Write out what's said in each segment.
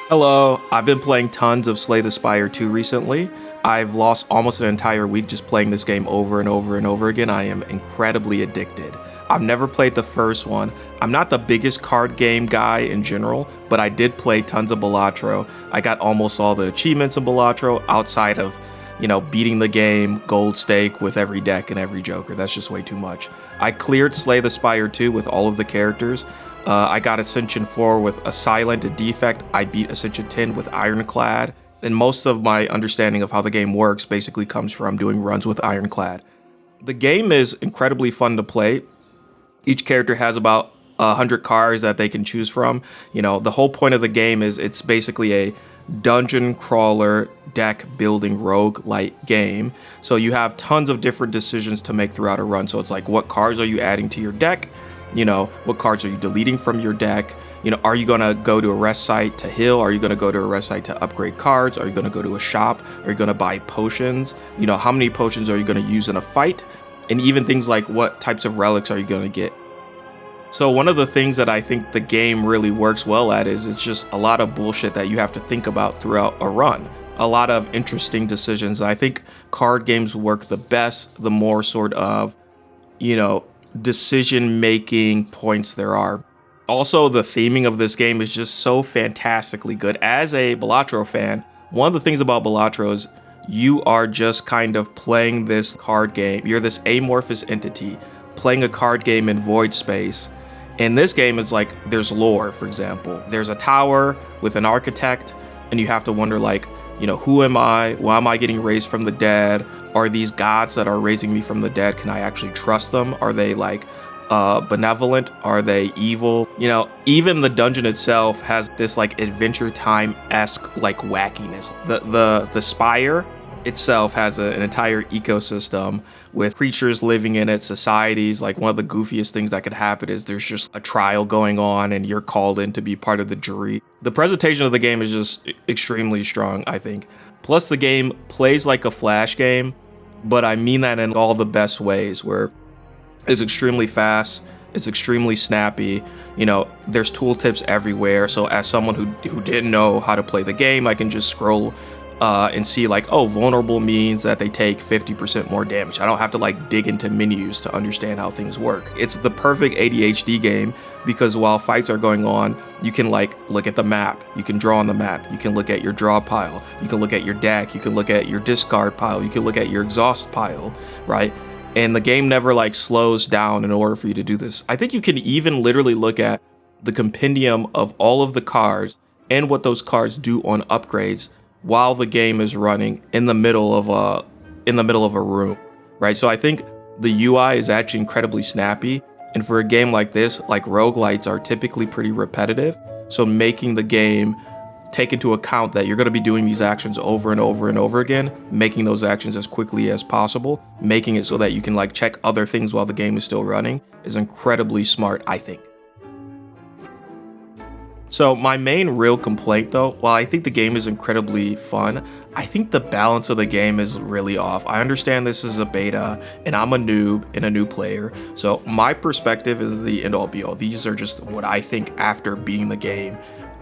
Hello, I've been playing tons of Slay the Spire 2 recently. I've lost almost an entire week just playing this game over and over and over again. I am incredibly addicted. I've never played the first one. I'm not the biggest card game guy in general, but I did play tons of Balatro. I got almost all the achievements in Balatro outside of, beating the game gold stake with every deck and every Joker. That's just way too much. I cleared Slay the Spire 2 with all of the characters. I got Ascension 4 with a Silent and Defect. I beat Ascension 10 with Ironclad. And most of my understanding of how the game works basically comes from doing runs with Ironclad. The game is incredibly fun to play. Each character has about 100 cards that they can choose from. The whole point of the game is it's basically a dungeon crawler deck building roguelite game. So you have tons of different decisions to make throughout a run. So it's like, what cards are you adding to your deck? What cards are you deleting from your deck? Are you going to go to a rest site to heal? Are you going to go to a rest site to upgrade cards? Are you going to go to a shop? Are you going to buy potions? How many potions are you going to use in a fight? And even things like what types of relics are you going to get? So one of the things that I think the game really works well at is it's just a lot of bullshit that you have to think about throughout a run. A lot of interesting decisions. I think card games work the best the more sort of, decision-making points there are. Also, the theming of this game is just so fantastically good. As a Balatro fan, one of the things about Balatro is you are just kind of playing this card game. You're this amorphous entity playing a card game in void space. In this game, it's like there's lore, for example. There's a tower with an architect, and you have to wonder, who am I? Why am I getting raised from the dead? Are these gods that are raising me from the dead, can I actually trust them? Are they benevolent? Are they evil? Even the dungeon itself has this Adventure Time-esque wackiness. The spire itself has an entire ecosystem with creatures living in it, societies. One of the goofiest things that could happen is there's just a trial going on and you're called in to be part of the jury. The presentation of the game is just extremely strong, I think. Plus the game plays like a Flash game, but I mean that in all the best ways, where it's extremely fast, it's extremely snappy, there's tooltips everywhere. So as someone who didn't know how to play the game, I can just scroll and see vulnerable means that they take 50% more damage. I don't have to dig into menus to understand how things work. It's the perfect ADHD game because while fights are going on, you can look at the map, you can draw on the map, you can look at your draw pile, you can look at your deck, you can look at your discard pile, you can look at your exhaust pile, right? And the game never slows down in order for you to do this. I think you can even literally look at the compendium of all of the cards and what those cards do on upgrades while the game is running in the middle of a room, right? So I think the UI is actually incredibly snappy, and for a game like this, roguelites are typically pretty repetitive, so making the game take into account that you're going to be doing these actions over and over and over again, making those actions as quickly as possible, making it so that you can check other things while the game is still running is incredibly smart, I think. So my main real complaint though, while I think the game is incredibly fun, I think the balance of the game is really off. I understand this is a beta and I'm a noob and a new player. So my perspective is the end all be all. These are just what I think after beating the game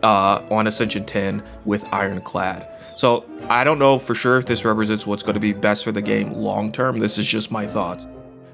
on Ascension 10 with Ironclad. So I don't know for sure if this represents what's going to be best for the game long term. This is just my thoughts.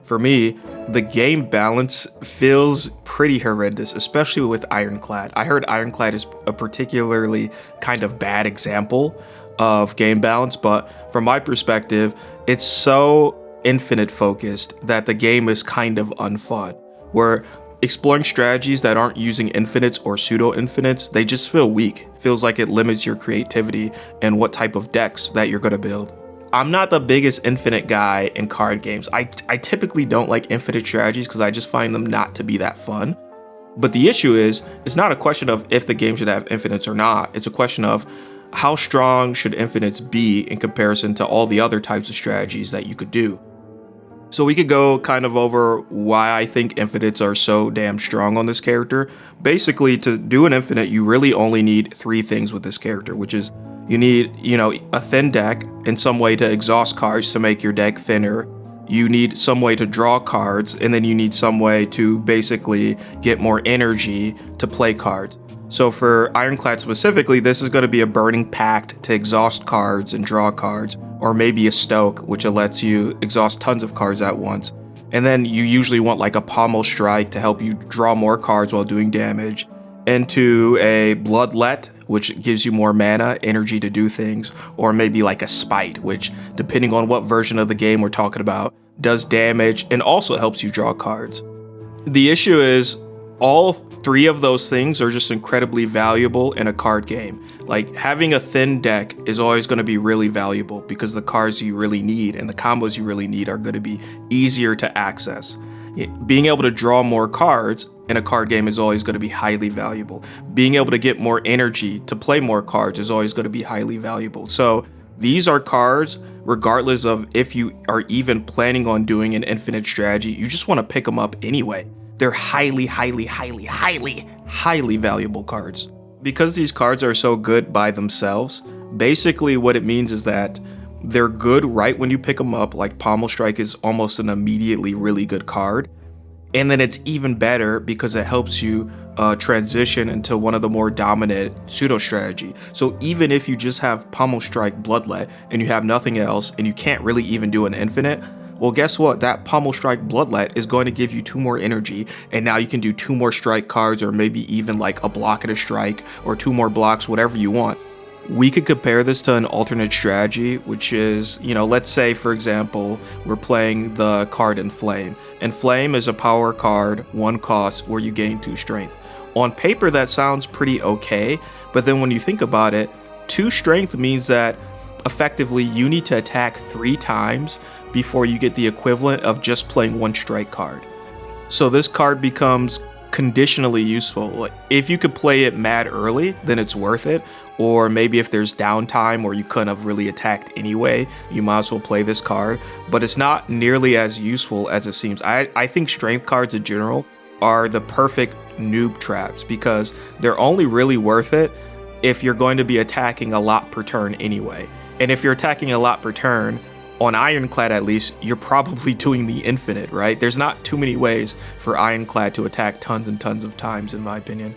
For me, the game balance feels pretty horrendous, especially with Ironclad. I heard Ironclad is a particularly kind of bad example of game balance, but from my perspective, it's so infinite focused that the game is kind of unfun. Where exploring strategies that aren't using infinites or pseudo-infinites, they just feel weak. Feels like it limits your creativity and what type of decks that you're gonna build. I'm not the biggest infinite guy in card games. I typically don't like infinite strategies because I just find them not to be that fun. But the issue is, it's not a question of if the game should have infinites or not. It's a question of how strong should infinites be in comparison to all the other types of strategies that you could do. So we could go kind of over why I think infinites are so damn strong on this character. Basically, to do an infinite, you really only need 3 things with this character, which is you need, a thin deck and some way to exhaust cards to make your deck thinner. You need some way to draw cards, and then you need some way to basically get more energy to play cards. So for Ironclad specifically, this is going to be a Burning Pact to exhaust cards and draw cards, or maybe a Stoke, which lets you exhaust tons of cards at once. And then you usually want like a Pommel Strike to help you draw more cards while doing damage, into a Bloodlet, which gives you more mana, energy to do things, or maybe like a Spite, which, depending on what version of the game we're talking about, does damage and also helps you draw cards. The issue is, all three of those things are just incredibly valuable in a card game. Like, having a thin deck is always going to be really valuable because the cards you really need and the combos you really need are going to be easier to access. Being able to draw more cards in a card game is always going to be highly valuable. Being able to get more energy to play more cards is always going to be highly valuable. So these are cards, regardless of if you are even planning on doing an infinite strategy, you just want to pick them up anyway. They're highly, highly, highly, highly, highly valuable cards. Because these cards are so good by themselves, basically what it means is that they're good right when you pick them up, like Pommel Strike is almost an immediately really good card. And then it's even better because it helps you transition into one of the more dominant pseudo strategy. So even if you just have Pommel Strike Bloodlet and you have nothing else and you can't really even do an infinite, well, guess what? That Pommel Strike Bloodlet is going to give you 2 more energy, and now you can do 2 more strike cards, or maybe even like a block and a strike, or 2 more blocks, whatever you want. We could compare this to an alternate strategy, which is, let's say, for example, we're playing the card Inflame. Inflame is a power card, 1 cost, where you gain 2 strength. On paper, that sounds pretty okay, but then when you think about it, 2 strength means that effectively you need to attack 3 times before you get the equivalent of just playing 1 strike card. So this card becomes conditionally useful. If you could play it mad early, then it's worth it. Or maybe if there's downtime or you couldn't have really attacked anyway, you might as well play this card. But it's not nearly as useful as it seems. I think strength cards in general are the perfect noob traps because they're only really worth it if you're going to be attacking a lot per turn anyway. And if you're attacking a lot per turn, on Ironclad at least, you're probably doing the infinite, right? There's not too many ways for Ironclad to attack tons and tons of times, in my opinion.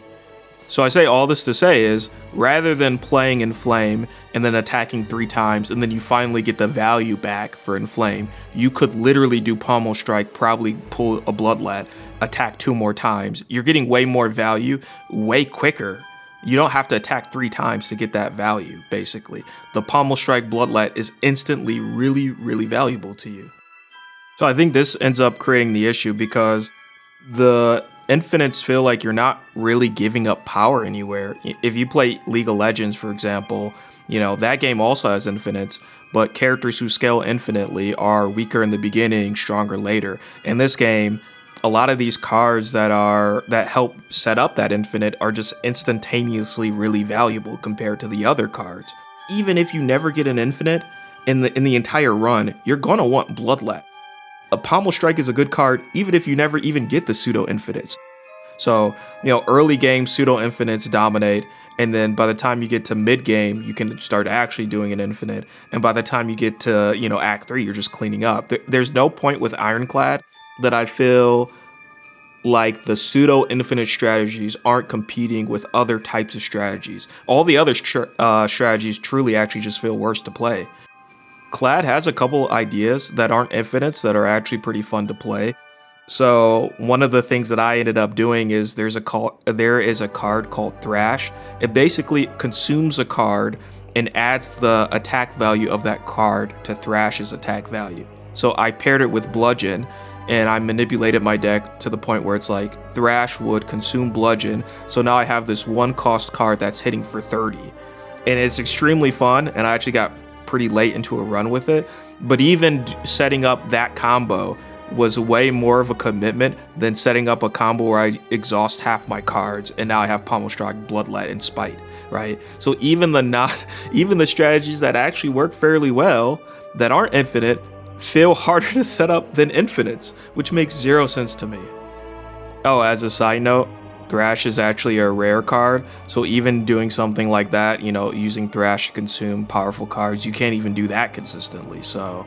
So I say all this to say is, rather than playing Inflame and then attacking 3 times and then you finally get the value back for Inflame, you could literally do Pommel Strike, probably pull a Bloodlet, attack 2 more times. You're getting way more value way quicker. You don't have to attack 3 times to get that value, basically. The Pommel Strike Bloodlet is instantly really, really valuable to you. So I think this ends up creating the issue because the infinites feel like you're not really giving up power anywhere. If you play League of Legends, for example, that game also has infinites, but characters who scale infinitely are weaker in the beginning, stronger later. In this game, a lot of these cards that help set up that infinite are just instantaneously really valuable compared to the other cards. Even if you never get an infinite in the entire run, you're gonna want Bloodlet. A Pommel Strike is a good card even if you never even get the pseudo infinites. So, early game pseudo infinites dominate, and then by the time you get to mid game, you can start actually doing an infinite. And by the time you get to, Act 3, you're just cleaning up. There's no point with Ironclad that I feel like the pseudo infinite strategies aren't competing with other types of strategies. All the other strategies truly actually just feel worse to play. Clad has a couple ideas that aren't infinites that are actually pretty fun to play. So one of the things that I ended up doing is there is a card called Thrash. It basically consumes a card and adds the attack value of that card to Thrash's attack value. So I paired it with Bludgeon, and I manipulated my deck to the point where it's like Thrash would consume Bludgeon, so now I have this 1 cost card that's hitting for 30. And it's extremely fun, and I actually got pretty late into a run with it. But even setting up that combo was way more of a commitment than setting up a combo where I exhaust half my cards, and now I have Pommel Strike, Bloodlet, and Spite, right? So even the strategies that actually work fairly well, that aren't infinite, feel harder to set up than infinites, which makes 0 sense to me. Oh, as a side note, Thrash is actually a rare card, so even doing something like that, using Thrash to consume powerful cards, you can't even do that consistently. So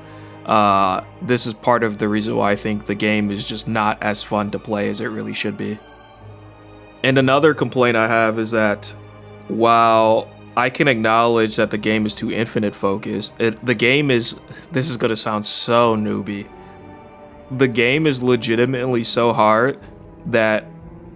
this is part of the reason why I think the game is just not as fun to play as it really should be. And another complaint I have is that while I can acknowledge that the game is too infinite focused, the game is, this is going to sound so newbie, the game is legitimately so hard that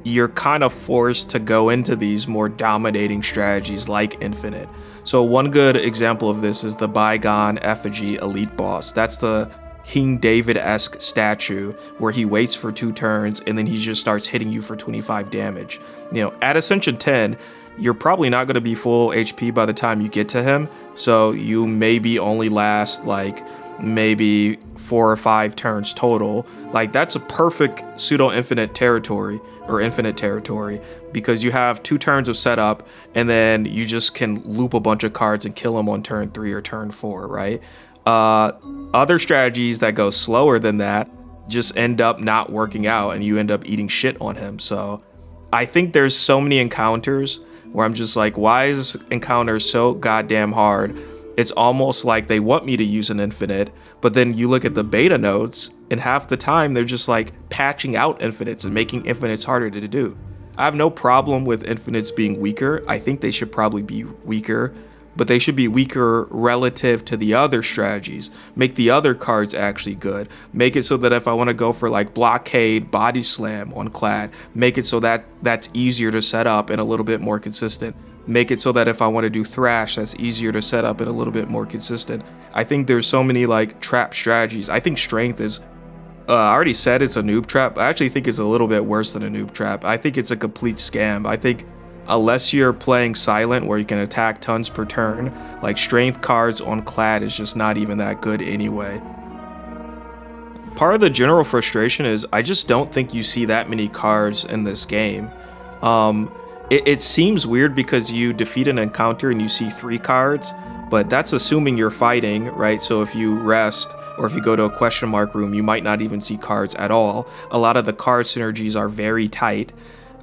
you're kind of forced to go into these more dominating strategies like infinite. So one good example of this is the Bygone Effigy Elite Boss. That's the King David-esque statue where he waits for 2 turns and then he just starts hitting you for 25 damage. You know, at Ascension 10, you're probably not going to be full HP by the time you get to him, so you maybe only last like maybe 4 or 5 turns total. Like, that's a perfect pseudo-infinite territory, or infinite territory, because you have 2 turns of setup and then you just can loop a bunch of cards and kill them on turn 3 or turn 4, right? Other strategies that go slower than that just end up not working out and you end up eating shit on him. So I think there's so many encounters where I'm just like, why is this encounter so goddamn hard? It's almost like they want me to use an infinite, but then you look at the beta notes and half the time they're just like patching out infinites and making infinites harder to do. I have no problem with infinites being weaker. I think they should probably be weaker, but they should be weaker relative to the other strategies. Make the other cards actually good. Make it so that if I want to go for like blockade, body slam on Clad, make it so that that's easier to set up and a little bit more consistent. Make it so that if I want to do thrash, that's easier to set up and a little bit more consistent. I think there's so many like trap strategies. I think strength is, I already said it's a noob trap. I actually think it's a little bit worse than a noob trap. I think it's a complete scam. I think unless you're playing silent where you can attack tons per turn, like strength cards on Clad is just not even that good anyway. Part of the general frustration is I just don't think you see that many cards in this game. It seems weird because you defeat an encounter and you see 3 cards, but that's assuming you're fighting, right? So if you rest or if you go to a question mark room, you might not even see cards at all. A lot of the card synergies are very tight.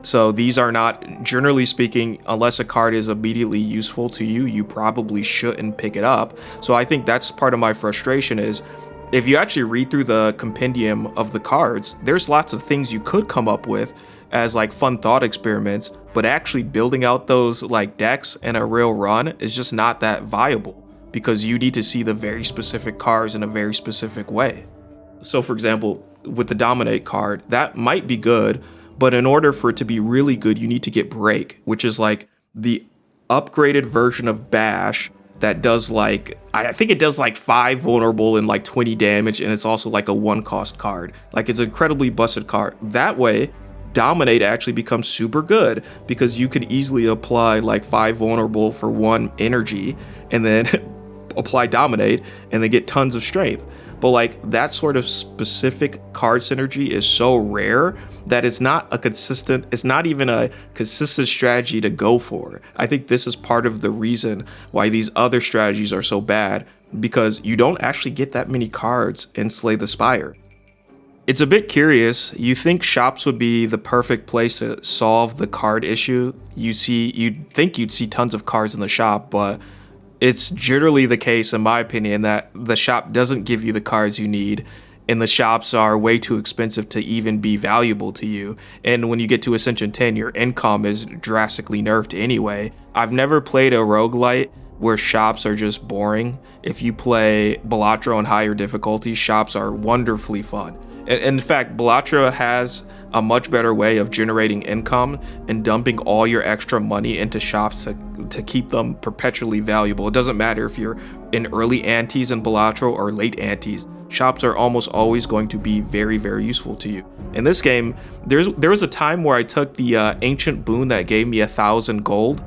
So these are not, generally speaking, unless a card is immediately useful to you, you probably shouldn't pick it up. So I think that's part of my frustration is, if you actually read through the compendium of the cards, there's lots of things you could come up with as like fun thought experiments, but actually building out those like decks in a real run is just not that viable because you need to see the very specific cards in a very specific way. So for example, with the Dominate card, that might be good, but in order for it to be really good, you need to get Break, which is like the upgraded version of Bash that does like, I think it does like 5 vulnerable and like 20 damage, and it's also like a 1-cost card. Like, it's an incredibly busted card. That way, Dominate actually becomes super good because you can easily apply like 5 vulnerable for 1 energy and then apply Dominate and then get tons of strength. But like, that sort of specific card synergy is so rare that it's not even a consistent strategy to go for. I think this is part of the reason why these other strategies are so bad, because you don't actually get that many cards in Slay the Spire. It's a bit curious. You think shops would be the perfect place to solve the card issue. You'd think you'd see tons of cards in the shop, but it's generally the case, in my opinion, that the shop doesn't give you the cards you need, and the shops are way too expensive to even be valuable to you. And when you get to Ascension 10, your income is drastically nerfed anyway. I've never played a roguelite where shops are just boring. If you play Balatro on higher difficulties, shops are wonderfully fun. In fact, Balatro has a much better way of generating income and dumping all your extra money into shops to keep them perpetually valuable. It doesn't matter if you're in early antes in Balatro or late antes. Shops are almost always going to be very, very useful to you. In this game, there was a time where I took the ancient boon that gave me 1,000 gold,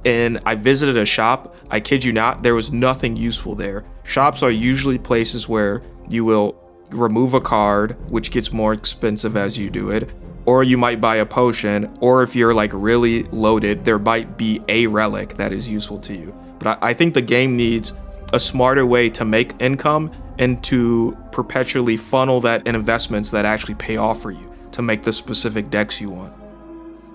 and I visited a shop. I kid you not, there was nothing useful there. Shops are usually places where you will remove a card, which gets more expensive as you do it, or you might buy a potion, or if you're like really loaded, there might be a relic that is useful to you. But I think the game needs a smarter way to make income and to perpetually funnel that in investments that actually pay off for you to make the specific decks you want.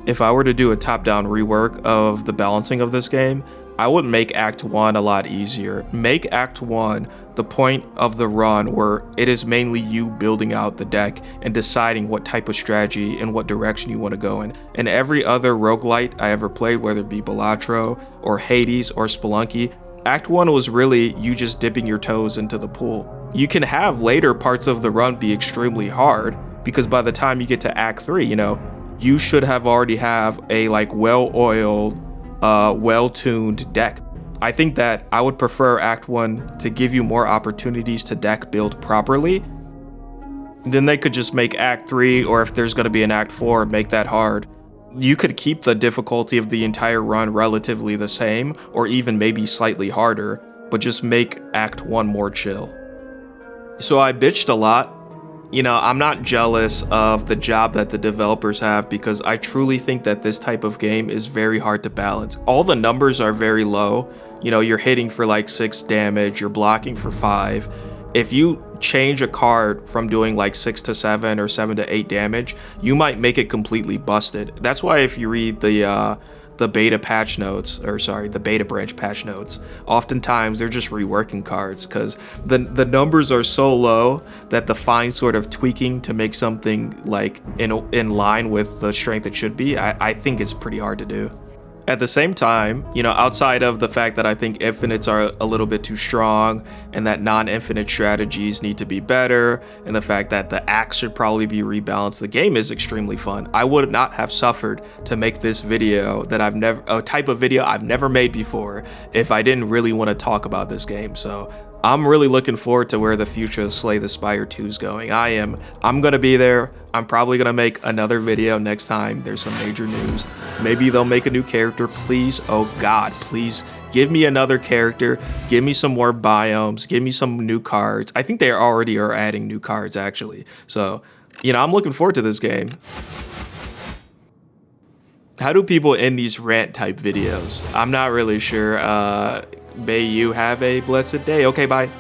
If I were to do a top-down rework of the balancing of this game, I would make Act 1 a lot easier. Make Act 1 the point of the run where it is mainly you building out the deck and deciding what type of strategy and what direction you want to go in. And every other roguelite I ever played, whether it be Balatro or Hades or Spelunky, Act 1 was really you just dipping your toes into the pool. You can have later parts of the run be extremely hard, because by the time you get to Act 3, you know, you should have already have a like well-oiled, well-tuned deck. I think that I would prefer Act 1 to give you more opportunities to deck build properly. Then they could just make Act 3, or if there's going to be an Act 4, make that hard. You could keep the difficulty of the entire run relatively the same, or even maybe slightly harder, but just make Act 1 more chill. So I bitched a lot. You know, I'm not jealous of the job that the developers have, because I truly think that this type of game is very hard to balance. All the numbers are very low. You know, you're hitting for like 6 damage, you're blocking for 5. If you change a card from doing like 6 to 7 or 7 to 8 damage, you might make it completely busted. That's why if you read the beta patch notes, or sorry, the beta branch patch notes, oftentimes they're just reworking cards, because the numbers are so low that the fine sort of tweaking to make something like in line with the strength it should be, I think it's pretty hard to do. At the same time, you know, outside of the fact that I think infinites are a little bit too strong and that non-infinite strategies need to be better, and the fact that the axe should probably be rebalanced, the game is extremely fun. I would not have suffered to make this video that a type of video I've never made before, if I didn't really want to talk about this game. So I'm really looking forward to where the future of Slay the Spire 2 is going. I'm gonna be there. I'm probably gonna make another video next time there's some major news. Maybe they'll make a new character. Please, oh god, please give me another character. Give me some more biomes. Give me some new cards. I think they already are adding new cards, actually. So, you know, I'm looking forward to this game. How do people end these rant type videos? I'm not really sure. May you have a blessed day. Okay, bye.